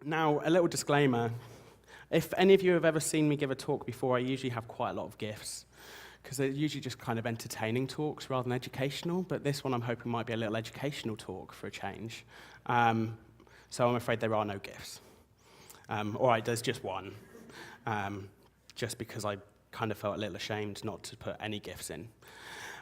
Now, a little disclaimer. If any of you have ever seen me give a talk before, I usually have quite a lot of GIFs, because they're usually just kind of entertaining talks rather than educational, but this one I'm hoping might be a little educational talk for a change. So I'm afraid there are no GIFs. All right, there's just one, just because I kind of felt a little ashamed not to put any GIFs in.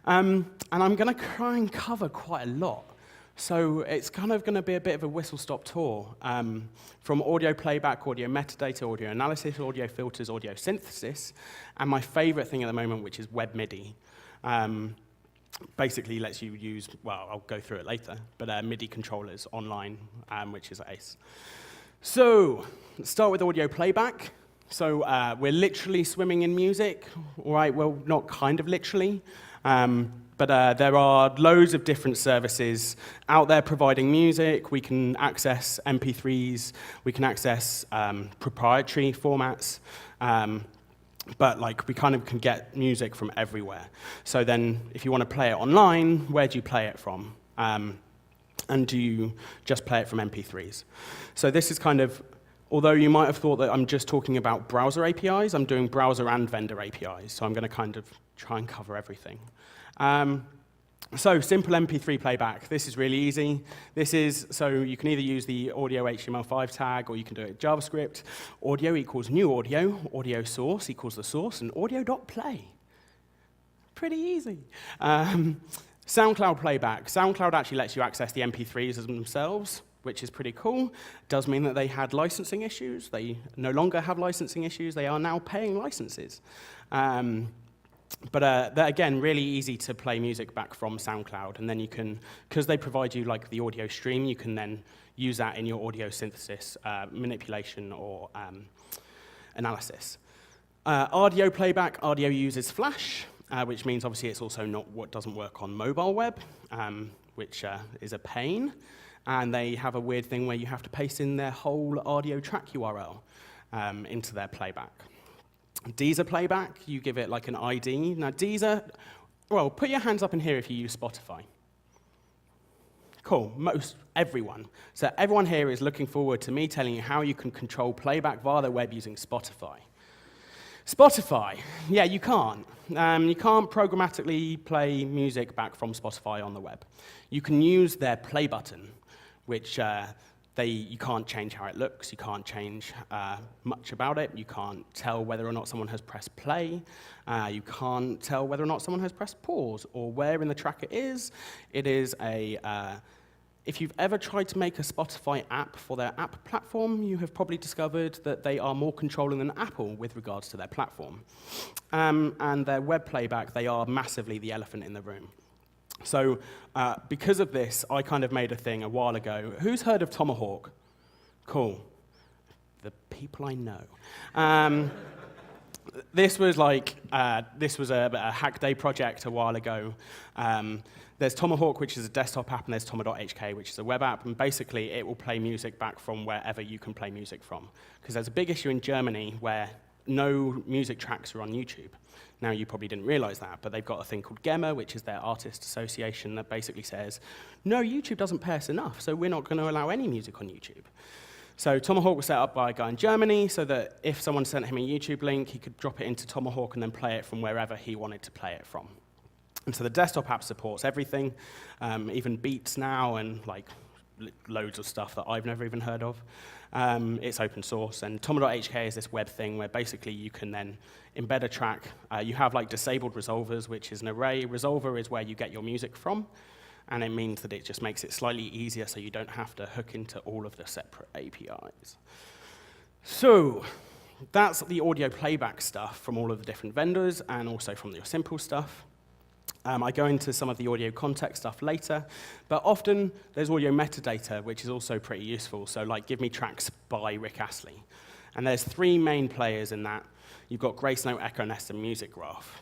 And I'm going to try and cover quite a lot. So it's kind of going to be a bit of a whistle-stop tour, from audio playback, audio metadata, audio analysis, audio filters, audio synthesis, and my favorite thing at the moment, which is web MIDI. Basically lets you use, well, I'll go through it later, but MIDI controllers online, which is ace. So let's start with audio playback. So we're literally swimming in music, all right? Well, not kind of literally. But there are loads of different services out there providing music. We can access MP3s, we can access proprietary formats, but like we kind of can get music from everywhere. So then if you want to play it online, where do you play it from? And do you just play it from MP3s? So this is kind of, although you might have thought that I'm just talking about browser APIs, I'm doing browser and vendor APIs, so I'm going to kind of try and cover everything. So simple MP3 playback. This is really easy. So you can either use the audio HTML5 tag, or you can do it JavaScript. Audio equals new audio, audio source equals the source, and audio.play. Pretty easy. SoundCloud playback. SoundCloud actually lets you access the MP3s as themselves, which is pretty cool. Does mean that they had licensing issues. They no longer have licensing issues. They are now paying licenses. But they're, again, really easy to play music back from SoundCloud. And then you can, because they provide you like the audio stream, you can then use that in your audio synthesis, manipulation, or analysis. Audio playback, audio uses Flash, which means obviously it's also not what doesn't work on mobile web, which is a pain. And they have a weird thing where you have to paste in their whole audio track URL into their playback. Deezer playback, you give it like an ID. Now Deezer, well, put your hands up in here if you use Spotify. Cool, everyone. So everyone here is looking forward to me telling you how you can control playback via the web using Spotify. Spotify, yeah, you can't. You can't programmatically play music back from Spotify on the web. You can use their play button, which you can't change how it looks, you can't change much about it, you can't tell whether or not someone has pressed play, you can't tell whether or not someone has pressed pause, or where in the track it is. It is if you've ever tried to make a Spotify app for their app platform, you have probably discovered that they are more controlling than Apple with regards to their platform. And their web playback, they are massively the elephant in the room. So because of this, I kind of made a thing a while ago. Who's heard of Tomahawk? Cool. The people I know. This was a hack day project a while ago. There's Tomahawk, which is a desktop app, and there's Toma.hk, which is a web app, and basically it will play music back from wherever you can play music from. Because there's a big issue in Germany where no music tracks are on YouTube. Now, you probably didn't realize that, but they've got a thing called GEMA, which is their artist association, that basically says, no, YouTube doesn't pay us enough, so we're not going to allow any music on YouTube. So Tomahawk was set up by a guy in Germany so that if someone sent him a YouTube link, he could drop it into Tomahawk and then play it from wherever he wanted to play it from. And so the desktop app supports everything, even beats now, and like loads of stuff that I've never even heard of. It's open source, and Toma.hk is this web thing where basically you can then embed a track. You have like disabled resolvers, which is an array. Resolver is where you get your music from, and it means that it just makes it slightly easier so you don't have to hook into all of the separate APIs. So that's the audio playback stuff from all of the different vendors, and also from your simple stuff. I go into some of the audio context stuff later, but often there's audio metadata, which is also pretty useful. So like, give me tracks by Rick Astley. And there's three main players in that. You've got Gracenote, Echo Nest, and Music Graph.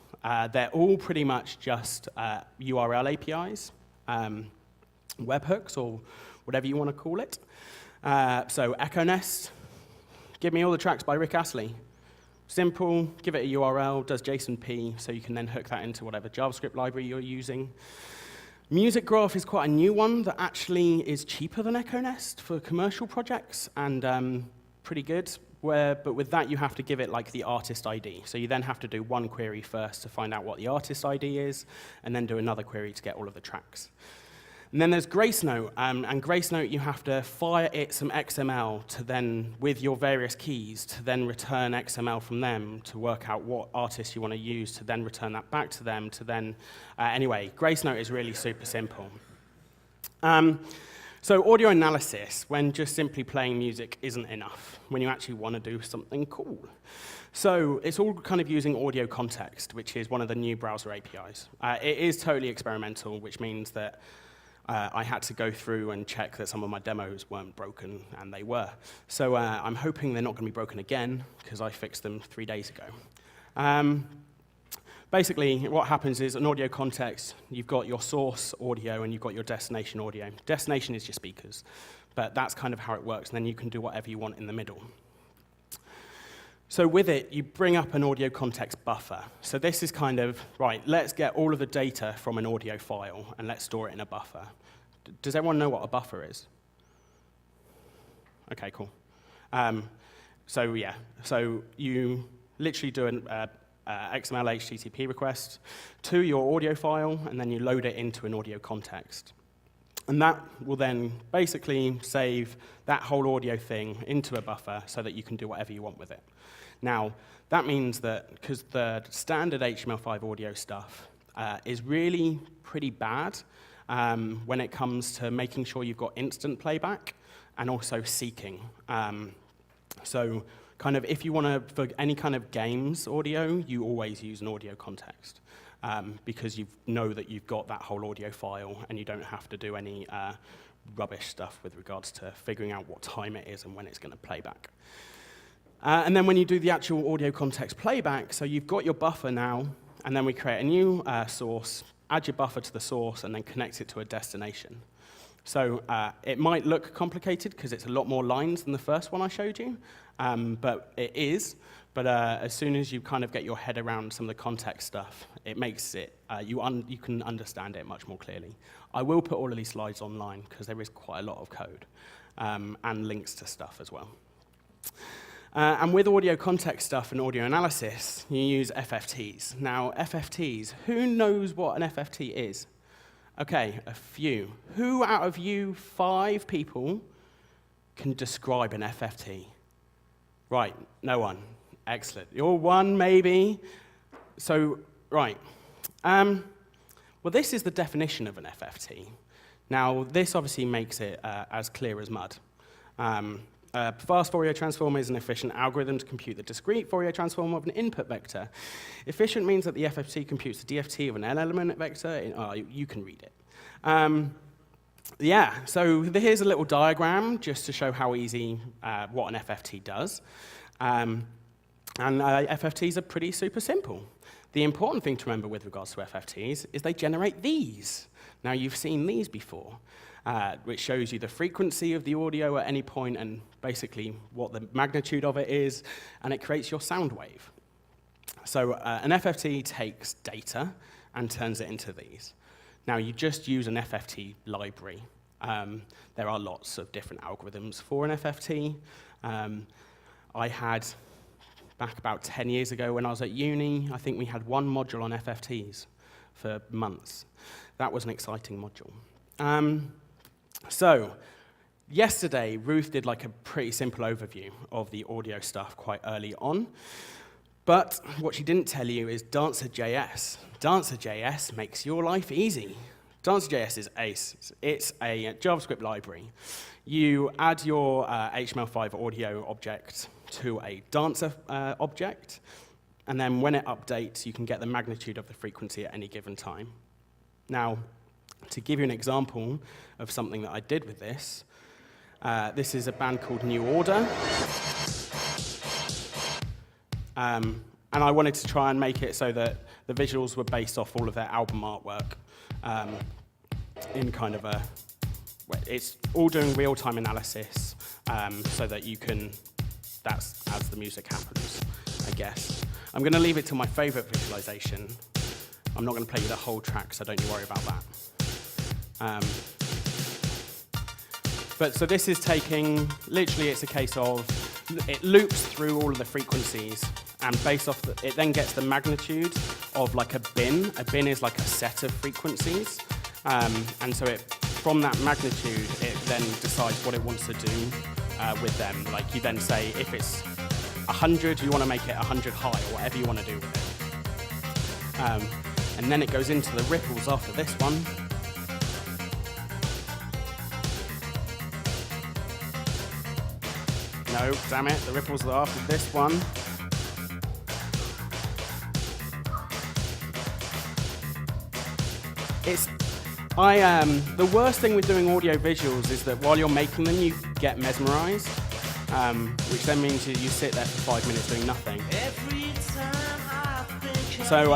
They're all pretty much just URL APIs, webhooks, or whatever you want to call it. So Echo Nest, give me all the tracks by Rick Astley. Simple, give it a URL, does JSON-P, so you can then hook that into whatever JavaScript library you're using. Music Graph is quite a new one that actually is cheaper than Echo Nest for commercial projects and pretty good. But with that, you have to give it like the artist ID. So you then have to do one query first to find out what the artist ID is, and then do another query to get all of the tracks. And then there's GraceNote, and GraceNote, you have to fire it some XML to then, with your various keys, to then return XML from them to work out what artist you want to use, to then return that back to them, to then, anyway, GraceNote is really super simple. So audio analysis, when just simply playing music isn't enough, when you actually want to do something cool. So it's all kind of using audio context, which is one of the new browser APIs. It is totally experimental, which means that I had to go through and check that some of my demos weren't broken, and they were. So I'm hoping they're not going to be broken again, because I fixed them 3 days ago. Basically, what happens is an audio context, you've got your source audio and you've got your destination audio. Destination is your speakers, but that's kind of how it works, and then you can do whatever you want in the middle. So with it, you bring up an audio context buffer. So this is kind of, right, let's get all of the data from an audio file and let's store it in a buffer. Does everyone know what a buffer is? Okay, cool. So yeah, so you literally do an XML HTTP request to your audio file, and then you load it into an audio context. And that will then basically save that whole audio thing into a buffer so that you can do whatever you want with it. Now, that means that because the standard HTML5 audio stuff is really pretty bad when it comes to making sure you've got instant playback and also seeking. So kind of if you want to, for any kind of games audio, you always use an audio context. Because you know that you've got that whole audio file and you don't have to do any rubbish stuff with regards to figuring out what time it is and when it's going to play back. And then when you do the actual audio context playback, so you've got your buffer now, and then we create a new source, add your buffer to the source, and then connect it to a destination. So it might look complicated because it's a lot more lines than the first one I showed you, but it is. But as soon as you kind of get your head around some of the context stuff, it makes it, you can understand it much more clearly. I will put all of these slides online because there is quite a lot of code and links to stuff as well. And with audio context stuff and audio analysis, you use FFTs. Now, FFTs, who knows what an FFT is? Okay, a few. Who out of you 5 people can describe an FFT? Right, no one. Excellent. You're one, maybe. So, right. Well, this is the definition of an FFT. Now, this obviously makes it as clear as mud. Fast Fourier transform is an efficient algorithm to compute the discrete Fourier transform of an input vector. Efficient means that the FFT computes the DFT of an n-element vector. You can read it. Yeah, so here's a little diagram just to show how easy what an FFT does. And FFTs are pretty super simple. The important thing to remember with regards to FFTs is they generate these. Now, you've seen these before, which shows you the frequency of the audio at any point and basically what the magnitude of it is, and it creates your sound wave. So an FFT takes data and turns it into these. Now, you just use an FFT library. There are lots of different algorithms for an FFT. I had, back about 10 years ago when I was at uni, I think we had one module on FFTs for months. That was an exciting module. So, yesterday, Ruth did like a pretty simple overview of the audio stuff quite early on. But what she didn't tell you is Dancer.js. Dancer.js makes your life easy. Dancer.js is ace. It's a JavaScript library. You add your HTML5 audio object to a Dancer object, and then when it updates, you can get the magnitude of the frequency at any given time. Now, to give you an example of something that I did with this, this is a band called New Order. And I wanted to try and make it so that the visuals were based off all of their album artwork in kind of a, it's all doing real-time analysis so that you can, that's as the music happens, I guess. I'm going to leave it to my favorite visualization. I'm not going to play you the whole track, so don't you worry about that. But so this is taking, literally it's a case of, it loops through all of the frequencies, and based off, it then gets the magnitude of like a bin. A bin is like a set of frequencies, and so from that magnitude, it then decides what it wants to do with them. Like you then say, if it's 100, you want to make it 100 high, or whatever you want to do with it. And then it goes into the ripples after this one. No, damn it, the ripples are after this one. The worst thing with doing audio visuals is that while you're making them, you get mesmerized, which then means you sit there for 5 minutes doing nothing. So,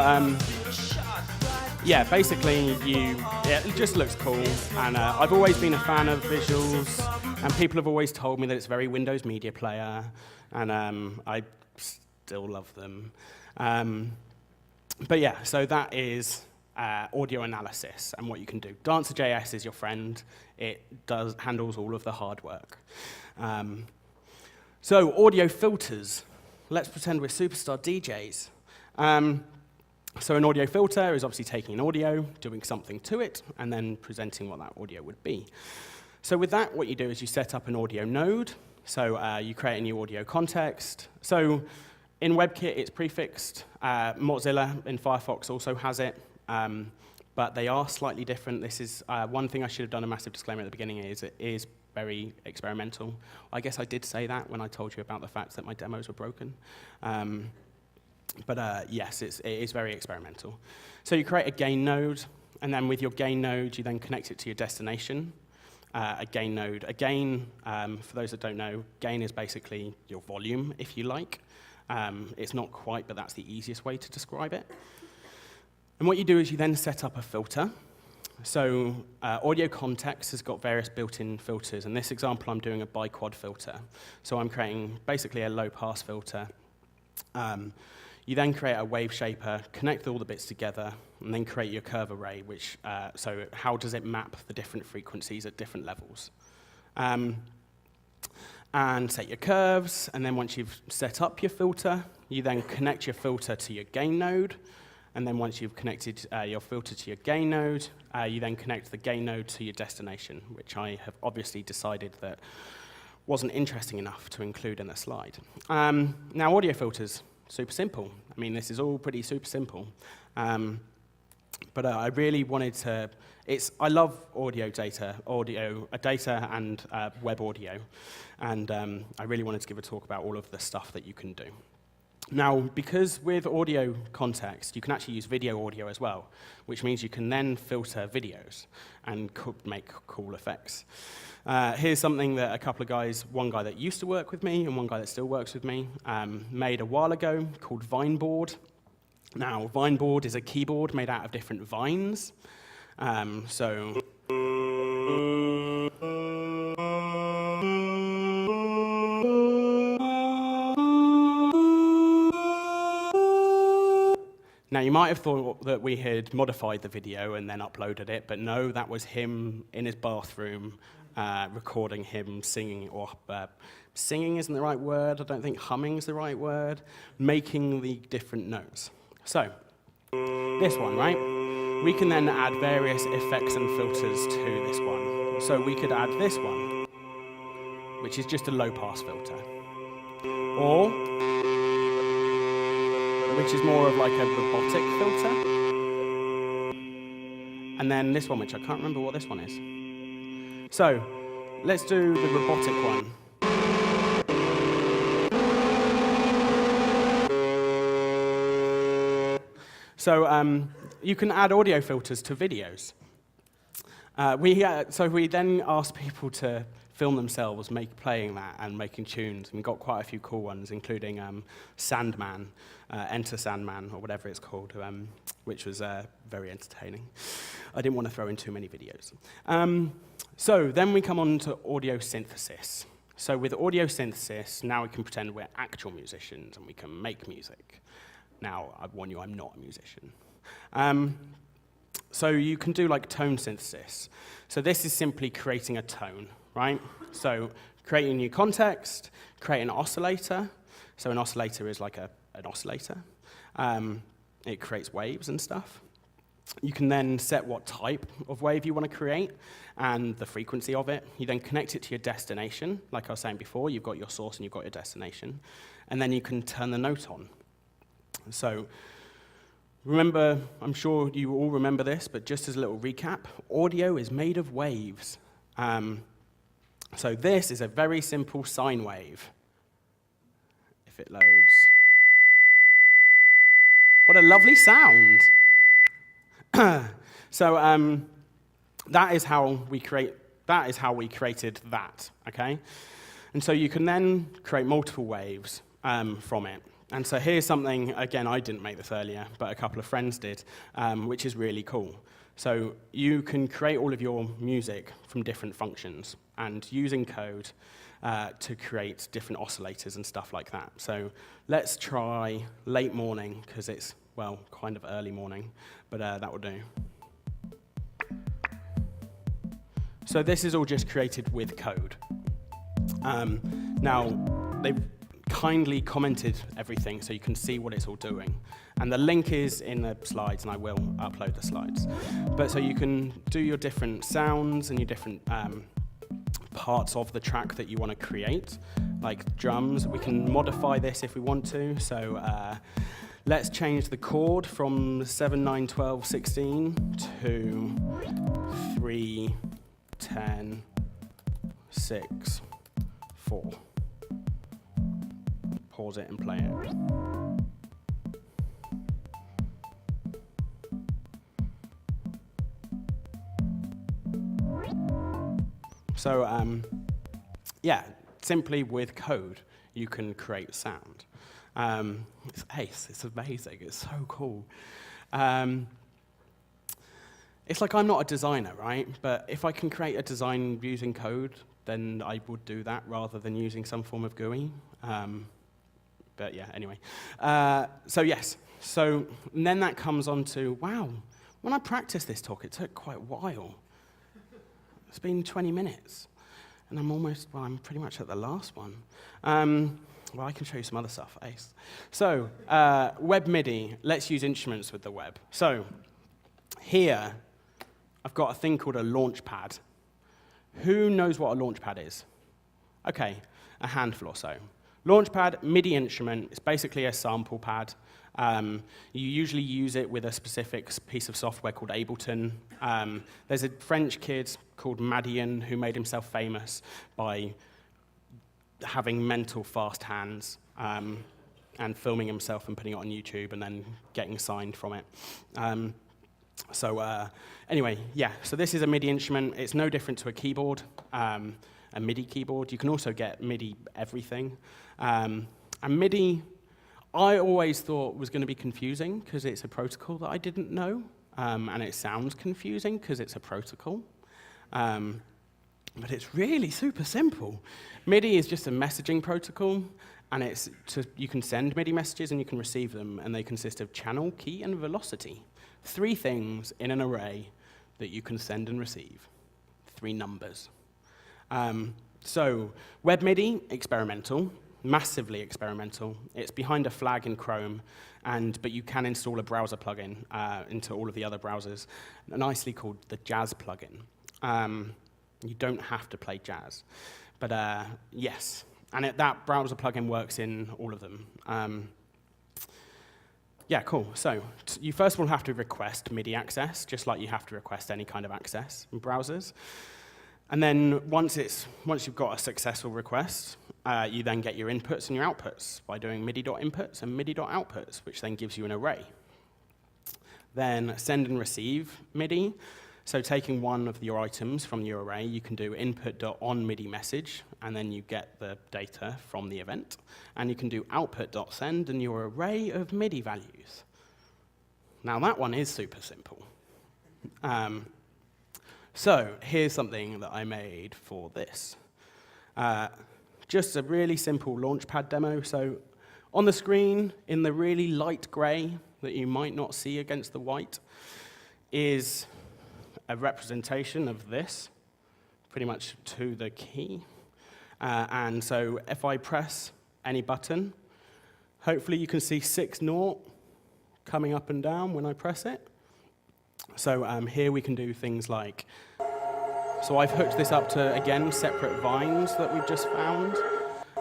yeah, basically, it just looks cool, and I've always been a fan of visuals, and people have always told me that it's very Windows Media Player, and I still love them. But yeah, so that is audio analysis and what you can do. Dancer.js is your friend. It handles all of the hard work. So audio filters. Let's pretend we're superstar DJs. So an audio filter is obviously taking an audio, doing something to it, and then presenting what that audio would be. So with that, what you do is you set up an audio node. So you create a new audio context. So in WebKit, it's prefixed. Mozilla in Firefox also has it. But they are slightly different. This is one thing I should have done a massive disclaimer at the beginning is it is very experimental. I guess I did say that when I told you about the fact that my demos were broken. But yes, it is very experimental. So you create a gain node, and then with your gain node, you then connect it to your destination. A gain node. A gain, for those that don't know, gain is basically your volume, if you like. It's not quite, but that's the easiest way to describe it. And what you do is you then set up a filter. So audio context has got various built-in filters. In this example, I'm doing a biquad filter. So I'm creating basically a low-pass filter. You then create a wave shaper, connect all the bits together, and then create your curve array, which, so how does it map the different frequencies at different levels? And set your curves, and then once you've set up your filter, you then connect your filter to your gain node, and then once you've connected your filter to your gain node, you then connect the gain node to your destination, which I have obviously decided that wasn't interesting enough to include in the slide. Now, audio filters, super simple. I mean, this is all pretty super simple. But I really wanted to, I love audio data and web audio. And I really wanted to give a talk about all of the stuff that you can do. Now, because with audio context, you can actually use video audio as well, which means you can then filter videos and make cool effects. Here's something that a couple of guys, one guy that used to work with me and one guy that still works with me, made a while ago called Vineboard. Now, Vineboard is a keyboard made out of different vines. Now, you might have thought that we had modified the video and then uploaded it, but no, that was him in his bathroom recording him singing, or singing isn't the right word, I don't think humming is the right word, making the different notes. So, this one, right? We can then add various effects and filters to this one. So we could add this one, which is just a low-pass filter. Or, which is more of like a robotic filter. And then this one, which I can't remember what this one is. So, let's do the robotic one. So, you can add audio filters to videos. So we then asked people to film themselves playing that and making tunes, and got quite a few cool ones, including Sandman, Enter Sandman, or whatever it's called, which was very entertaining. I didn't want to throw in too many videos. So then we come on to audio synthesis. So with audio synthesis, now we can pretend we're actual musicians and we can make music. Now, I warn you, I'm not a musician. So you can do like tone synthesis. So this is simply creating a tone, right? So creating a new context, create an oscillator. So an oscillator is like an oscillator. It creates waves and stuff. You can then set what type of wave you want to create and the frequency of it. You then connect it to your destination. Like I was saying before, you've got your source and you've got your destination. And then you can turn the note on. So remember, I'm sure you all remember this, but just as a little recap, audio is made of waves. So this is a very simple sine wave. If it loads. What a lovely sound. So that is how we created that, okay? And so you can then create multiple waves from it. And so here's something, again, I didn't make this earlier, but a couple of friends did, which is really cool. So you can create all of your music from different functions and using code to create different oscillators and stuff like that. So let's try late morning, because it's, well, kind of early morning, but that will do. So this is all just created with code. Now, they've kindly commented everything so you can see what it's all doing. And the link is in the slides, and I will upload the slides. But so you can do your different sounds and your different parts of the track that you want to create, like drums. We can modify this if we want to. So let's change the chord from 7, 9, 12, 16 to 3, 10, 6, 4. Pause it and play it. So, yeah, simply with code, you can create sound. It's ace, it's amazing, it's so cool. It's like I'm not a designer, right? But if I can create a design using code, then I would do that rather than using some form of GUI. But yeah, anyway. So yes, so then that comes on to, wow, when I practiced this talk, it took quite a while. It's been 20 minutes, and I'm pretty much at the last one. Well, I can show you some other stuff, ace. So, web MIDI, let's use instruments with the web. So, here, I've got a thing called a launchpad. Who knows what a launchpad is? Okay, a handful or so. Launchpad, MIDI instrument, it's basically a sample pad. You usually use it with a specific piece of software called Ableton. There's a French kid called Madian who made himself famous by having mental fast hands and filming himself and putting it on YouTube and then getting signed from it. Anyway, yeah, so this is a MIDI instrument. It's no different to a keyboard, a MIDI keyboard. You can also get MIDI everything. And MIDI, I always thought was going to be confusing because it's a protocol that I didn't know, and it sounds confusing because it's a protocol. But it's really super simple. MIDI is just a messaging protocol, and you can send MIDI messages and you can receive them, and they consist of channel, key, and velocity. 3 things in an array that you can send and receive. 3 numbers. So web MIDI, experimental. Massively experimental. It's behind a flag in Chrome, but you can install a browser plugin into all of the other browsers, nicely called the Jazz plugin. You don't have to play jazz, but yes, and that browser plugin works in all of them. Yeah, cool. So you first of all have to request MIDI access, just like you have to request any kind of access in browsers. And then once you've got a successful request, you then get your inputs and your outputs by doing MIDI.inputs and MIDI.outputs, which then gives you an array. Then send and receive MIDI. So taking one of your items from your array, you can do input.onMIDI-message, and then you get the data from the event. And you can do output.send and your array of MIDI values. Now that one is super simple. So here's something that I made for this. Just a really simple Launchpad demo. So on the screen, in the really light gray that you might not see against the white, is a representation of this, pretty much to the key. And so if I press any button, hopefully you can see 6-0 coming up and down when I press it. So here we can do things like, so I've hooked this up to, again, separate vines that we've just found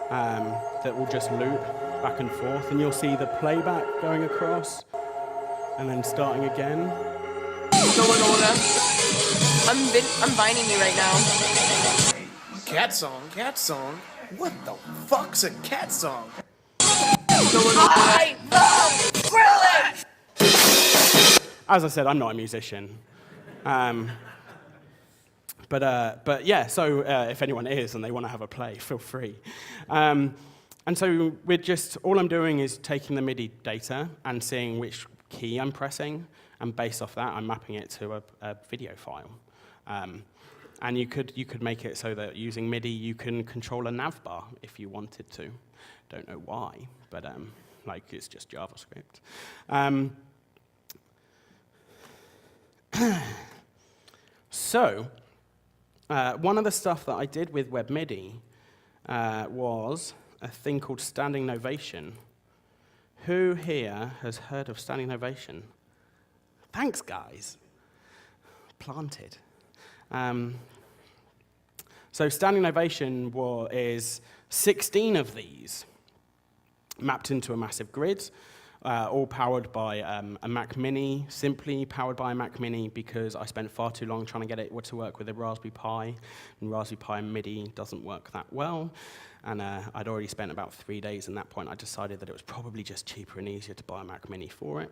that will just loop back and forth, and you'll see the playback going across and then starting again. Going over. I'm vining you right now. Cat song? Cat song? What the fuck's a cat song? I love Krillin! As I said, I'm not a musician. But yeah, so if anyone is and they want to have a play, feel free. And so all I'm doing is taking the MIDI data and seeing which key I'm pressing, and based off that, I'm mapping it to a video file. And you could make it so that using MIDI, you can control a nav bar if you wanted to. Don't know why, but like it's just JavaScript. So, one of the stuff that I did with WebMIDI was a thing called standing novation. Who here has heard of standing novation? Thanks, guys. Planted. So standing novation is 16 of these mapped into a massive grid, all powered by a Mac Mini, simply powered by a Mac Mini because I spent far too long trying to get it to work with a Raspberry Pi, and Raspberry Pi MIDI doesn't work that well. And I'd already spent about 3 days, and at that point I decided that it was probably just cheaper and easier to buy a Mac Mini for it.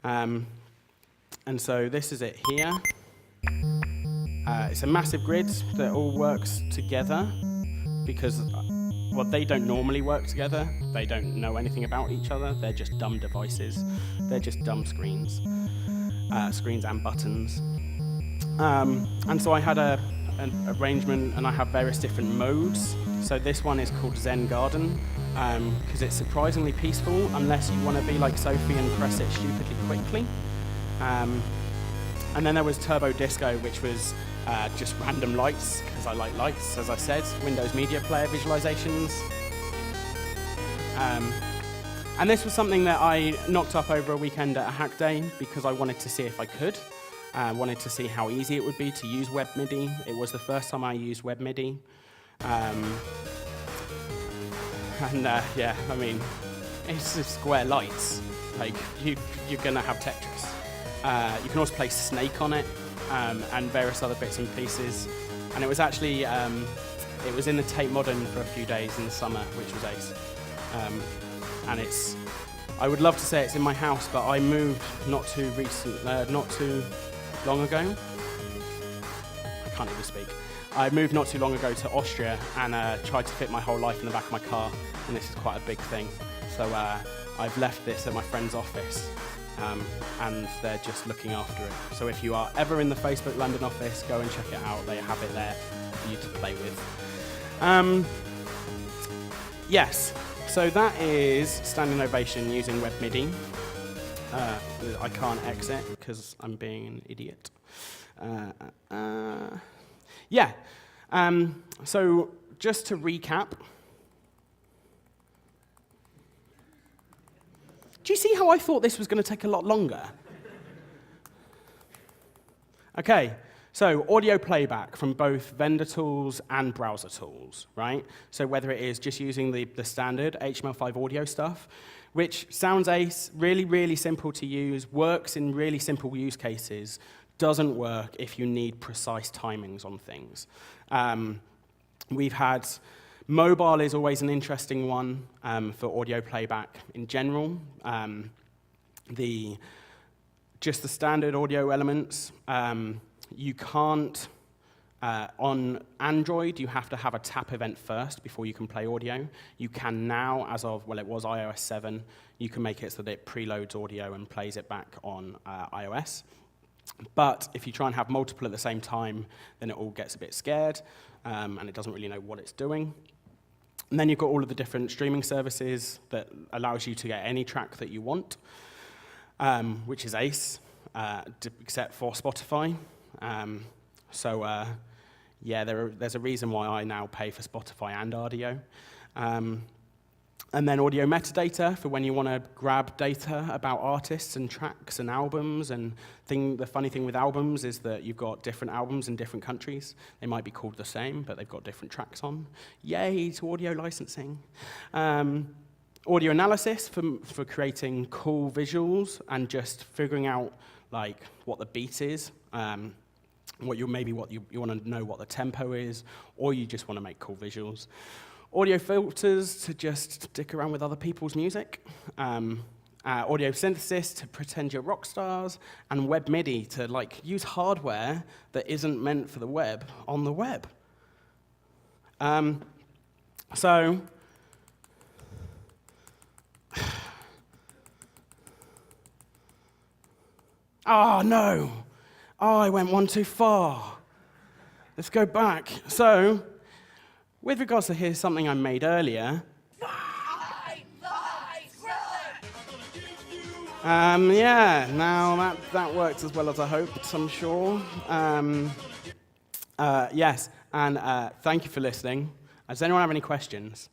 And so this is it here. It's a massive grid that all works together because, well, they don't normally work together. They don't know anything about each other. They're just dumb devices. They're just dumb screens and buttons. And so I had an arrangement, and I have various different modes. So this one is called Zen Garden because it's surprisingly peaceful unless you want to be like Sophie and press it stupidly quickly. And then there was Turbo Disco, which was just random lights, because I like lights, as I said, Windows Media Player visualizations. And this was something that I knocked up over a weekend at a hack day because I wanted to see if I could. I wanted to see how easy it would be to use WebMIDI. It was the first time I used WebMIDI. Yeah, I mean, it's just square lights. Like, you're going to have Tetris. You can also play Snake on it, and various other bits and pieces. And it was actually, it was in the Tate Modern for a few days in the summer, which was ace. And I would love to say it's in my house, but I moved not too long ago. I can't even speak. I moved not too long ago to Austria and tried to fit my whole life in the back of my car, and this is quite a big thing. So I've left this at my friend's office. And they're just looking after it. So if you are ever in the Facebook London office, go and check it out. They have it there for you to play with. Yes, so that is standing ovation using WebMIDI. I can't exit because I'm being an idiot. Yeah, so just to recap, do you see how I thought this was going to take a lot longer? Okay, so audio playback from both vendor tools and browser tools, right? So whether it is just using the standard HTML5 audio stuff, which sounds really, really simple to use, works in really simple use cases, doesn't work if you need precise timings on things. We've had mobile is always an interesting one for audio playback in general. Just the standard audio elements. You can't, on Android, you have to have a tap event first before you can play audio. You can now, as of, well, it was iOS 7, you can make it so that it preloads audio and plays it back on iOS. But if you try and have multiple at the same time, then it all gets a bit scared, and it doesn't really know what it's doing. And then you've got all of the different streaming services that allows you to get any track that you want, which is ace. except for Spotify. Yeah, there's a reason why I now pay for Spotify and Audio. And then audio metadata for when you want to grab data about artists and tracks and albums. And the funny thing with albums is that you've got different albums in different countries. They might be called the same, but they've got different tracks on. Yay to audio licensing. Audio analysis for creating cool visuals and just figuring out like what the beat is. What you want to know what the tempo is, or you just want to make cool visuals. Audio filters to just stick around with other people's music. Audio synthesis to pretend you're rock stars, and web MIDI to like use hardware that isn't meant for the web on the web. Oh no! Oh, I went one too far. Let's go back. So, with regards to here's something I made earlier. Yeah, now that worked as well as I hoped, I'm sure. Yes, and thank you for listening. Does anyone have any questions?